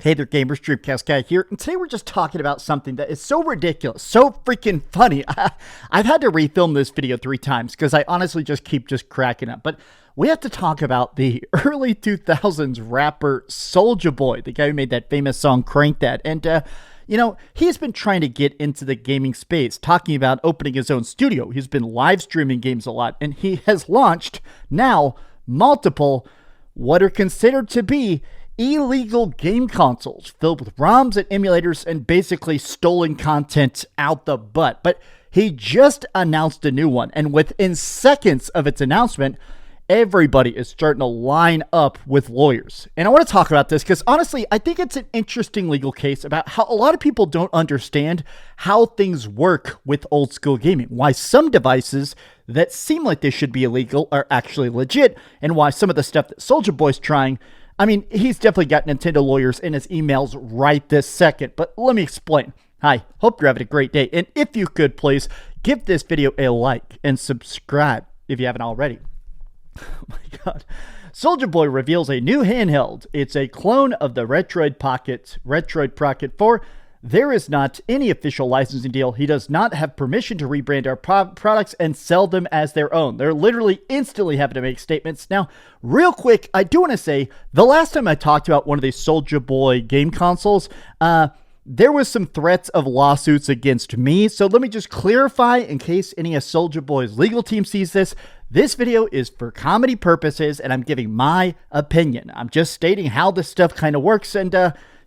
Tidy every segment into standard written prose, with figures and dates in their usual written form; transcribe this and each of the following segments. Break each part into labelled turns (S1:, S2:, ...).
S1: Hey there, gamers. DreamcastGuy here, and today we're just talking about something that is so ridiculous, so freaking funny. I've had to refilm this video 3 times because I honestly just keep cracking up. But we have to talk about the early 2000s rapper Soulja Boy, the guy who made that famous song Crank That. And, you know, he's been trying to get into the gaming space, talking about opening his own studio. He's been live streaming games a lot, and he has launched now multiple what are considered to be illegal game consoles filled with ROMs and emulators and basically stolen content out the butt. But he just announced a new one, and within seconds of its announcement, everybody is starting to line up with lawyers. And I want to talk about this because honestly, I think it's an interesting legal case about how a lot of people don't understand how things work with old school gaming, why some devices that seem like they should be illegal are actually legit, and why some of the stuff that Soulja Boy's trying, I mean, he's definitely got Nintendo lawyers in his emails right this second, but let me explain. Hi, hope you're having a great day, and if you could, please give this video a like and subscribe if you haven't already. Oh my god. Soulja Boy reveals a new handheld. It's a clone of the Retroid Pocket 4. There is not any official licensing deal. He does not have permission to rebrand our products and sell them as their own. They're literally instantly having to make statements. Now, real quick, I do want to say, the last time I talked about one of these Soulja Boy game consoles, there was some threats of lawsuits against me. So let me just clarify in case any of Soulja Boy's legal team sees this. This video is for comedy purposes, and I'm giving my opinion. I'm just stating how this stuff kind of works, and,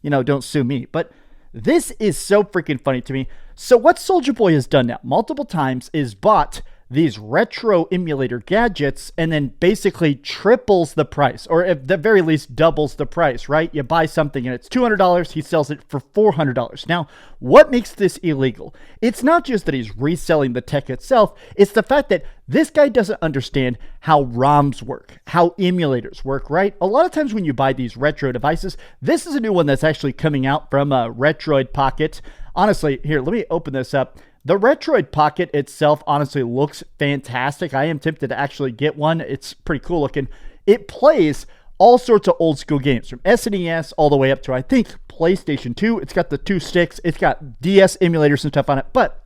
S1: you know, don't sue me. But this is so freaking funny to me. So what Soulja Boy has done now multiple times is bought these retro emulator gadgets and then basically triples the price, or at the very least doubles the price, right? You buy something and it's $200, he sells it for $400. Now, what makes this illegal? It's not just that he's reselling the tech itself, it's the fact that this guy doesn't understand how ROMs work, how emulators work, right? A lot of times when you buy these retro devices, this is a new one that's actually coming out from a Retroid Pocket. Honestly, here, let me open this up. The Retroid Pocket itself honestly looks fantastic. I am tempted to actually get one. It's pretty cool looking. It plays all sorts of old school games from SNES all the way up to, I think, PlayStation 2. It's got the 2 sticks. It's got DS emulators and stuff on it. But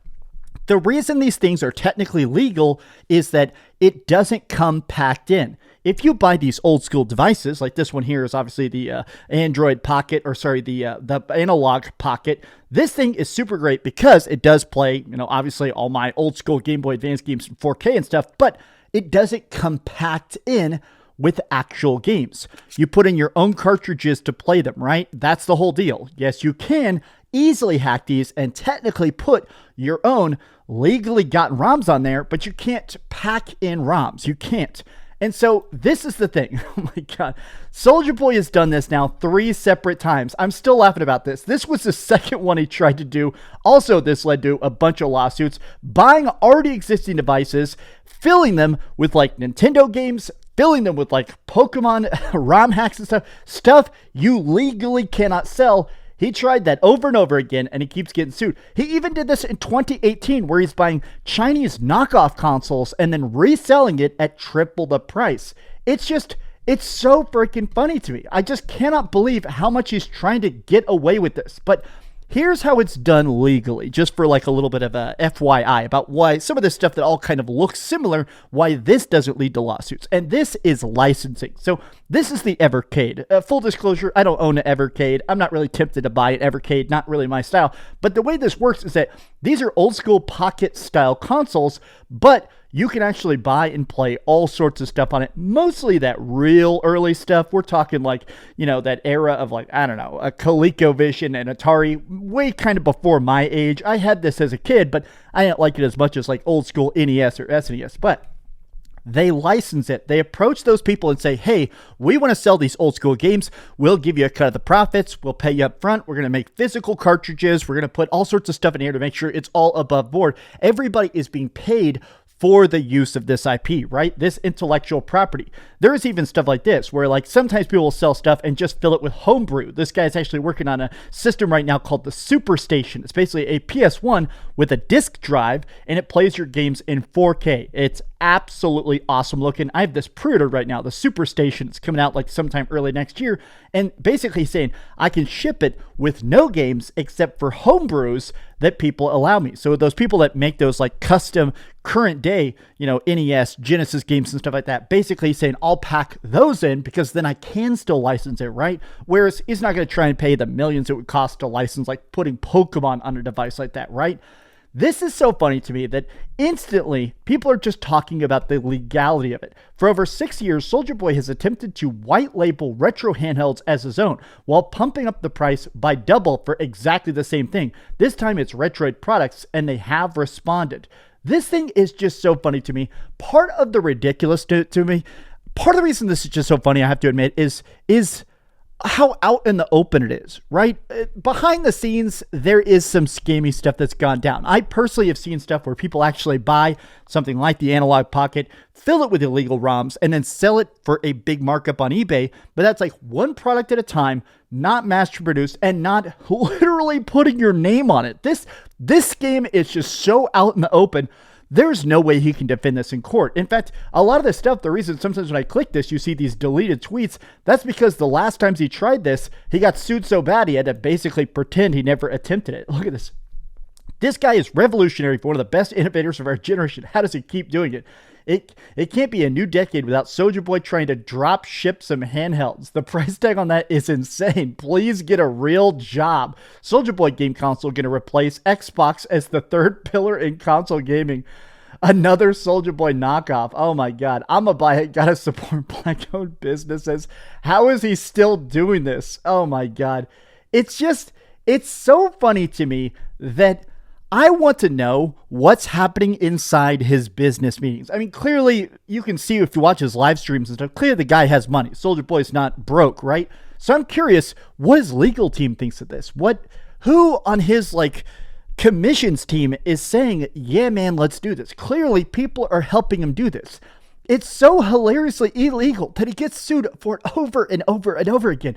S1: the reason these things are technically legal is that it doesn't come packed in. If you buy these old school devices, like this one here is obviously the Android Pocket, or sorry, the Analog Pocket. This thing is super great because it does play, you know, obviously all my old school Game Boy Advance games in 4K and stuff, but it doesn't come packed in with actual games. You put in your own cartridges to play them, right? That's the whole deal. Yes, you can easily hack these and technically put your own legally gotten ROMs on there, but you can't pack in ROMs. You can't. And so this is the thing. Oh my god. Soulja Boy has done this now 3 separate times. I'm still laughing about this. This was the second one he tried to do. Also, this led to a bunch of lawsuits, buying already existing devices, filling them with like Nintendo games, filling them with like Pokemon ROM hacks and stuff you legally cannot sell. He tried that over and over again, and he keeps getting sued. He even did this in 2018, where he's buying Chinese knockoff consoles and then reselling it at triple the price. It's so freaking funny to me. I just cannot believe how much he's trying to get away with this. But here's how it's done legally, just for like a little bit of a FYI about why some of this stuff that all kind of looks similar, why this doesn't lead to lawsuits. And this is licensing. So this is the Evercade. Full disclosure, I don't own an Evercade. I'm not really tempted to buy an Evercade, not really my style. But the way this works is that these are old school pocket style consoles, but you can actually buy and play all sorts of stuff on it. Mostly that real early stuff. We're talking like, you know, that era of like, I don't know, a ColecoVision and Atari, way kind of before my age. I had this as a kid, but I didn't like it as much as like old school NES or SNES. But they license it. They approach those people and say, hey, we want to sell these old school games. We'll give you a cut of the profits. We'll pay you up front. We're going to make physical cartridges. We're going to put all sorts of stuff in here to make sure it's all above board. Everybody is being paid for the use of this IP, right? This intellectual property. There is even stuff like this where like sometimes people will sell stuff and just fill it with homebrew. This guy's actually working on a system right now called the Superstation. It's basically a PS1 with a disk drive, and it plays your games in 4K. It's absolutely awesome looking. I have this pre-order right now, the Super Station. It's coming out like sometime early next year. And basically saying I can ship it with no games except for homebrews that people allow me. So those people that make those like custom current day, NES, Genesis games and stuff like that, basically saying I'll pack those in because then I can still license it, right? Whereas he's not going to try and pay the millions it would cost to license, like putting Pokemon on a device like that, right? This is so funny to me that instantly people are just talking about the legality of it. For over 6 years, Soulja Boy has attempted to white label retro handhelds as his own while pumping up the price by double for exactly the same thing. This time it's Retroid products, and they have responded. This thing is just so funny to me. Part of the ridiculous to me, part of the reason this is just so funny, I have to admit, is how out in the open it is, right? Behind the scenes, there is some scammy stuff that's gone down. I personally have seen stuff where people actually buy something like the Analog Pocket, fill it with illegal ROMs, and then sell it for a big markup on eBay. But that's like one product at a time, not master produced, and not literally putting your name on it. This scam is just so out in the open. There's no way he can defend this in court. In fact, a lot of this stuff, the reason sometimes when I click this, you see these deleted tweets, that's because the last times he tried this, he got sued so bad he had to basically pretend he never attempted it. Look at this. This guy is revolutionary for one of the best innovators of our generation. How does he keep doing it? It can't be a new decade without Soulja Boy trying to drop ship some handhelds. The price tag on that is insane. Please get a real job. Soulja Boy game console going to replace Xbox as the third pillar in console gaming. Another Soulja Boy knockoff. Oh my God. I'm going to buy it. Got to support black-owned businesses. How is he still doing this? Oh my God. It's so funny to me that I want to know what's happening inside his business meetings. I mean, clearly, you can see if you watch his live streams and stuff, clearly the guy has money. Soulja Boy's not broke, right? So I'm curious what his legal team thinks of this. Who on his commissions team is saying, yeah, man, let's do this. Clearly, people are helping him do this. It's so hilariously illegal that he gets sued for it over and over and over again.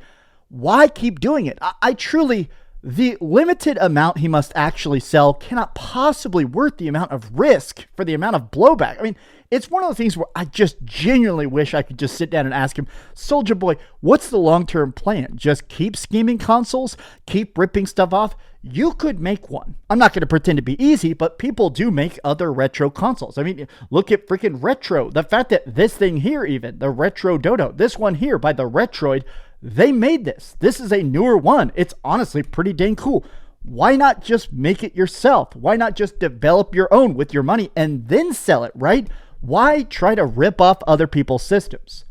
S1: Why keep doing it? I truly... The limited amount he must actually sell cannot possibly worth the amount of risk for the amount of blowback. I mean, it's one of the things where I just genuinely wish I could just sit down and ask him, Soulja Boy, what's the long-term plan? Just keep scheming consoles? Keep ripping stuff off? You could make one. I'm not going to pretend to be easy, but people do make other retro consoles. I mean, look at freaking Retro. The fact that this thing here even, the Retro Dodo, this one here by the Retroid, they made this. This is a newer one. It's honestly pretty dang cool. Why not just make it yourself? Why not just develop your own with your money and then sell it, right? Why try to rip off other people's systems?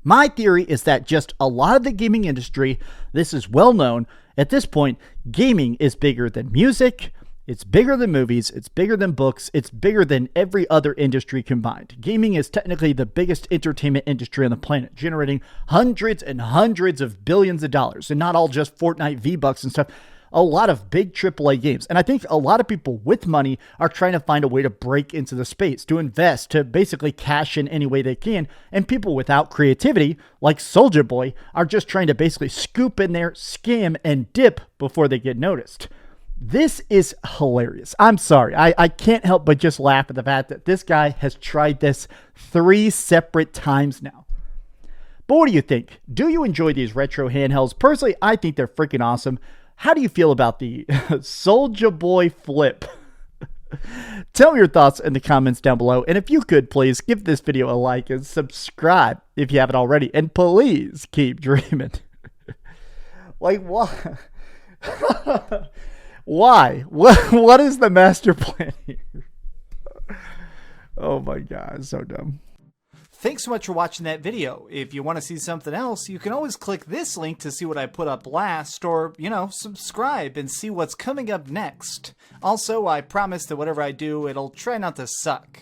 S1: My theory is that just a lot of the gaming industry, this is well known, at this point, gaming is bigger than music, it's bigger than movies, it's bigger than books, it's bigger than every other industry combined. Gaming is technically the biggest entertainment industry on the planet, generating hundreds and hundreds of billions of dollars, and not all just Fortnite V-Bucks and stuff. A lot of big AAA games. And I think a lot of people with money are trying to find a way to break into the space, to invest, to basically cash in any way they can. And people without creativity, like Soulja Boy, are just trying to basically scoop in there, scam, and dip before they get noticed. This is hilarious. I'm sorry. I can't help but just laugh at the fact that this guy has tried this 3 separate times now. But what do you think? Do you enjoy these retro handhelds? Personally, I think they're freaking awesome. How do you feel about the Soulja Boy flip? Tell me your thoughts in the comments down below. And if you could, please give this video a like and subscribe if you haven't already. And please keep dreaming. Like, what? Why? What is the master plan here? Oh my God, it's so dumb.
S2: Thanks so much for watching that video. If you want to see something else, you can always click this link to see what I put up last, or, subscribe and see what's coming up next. Also, I promise that whatever I do, it'll try not to suck.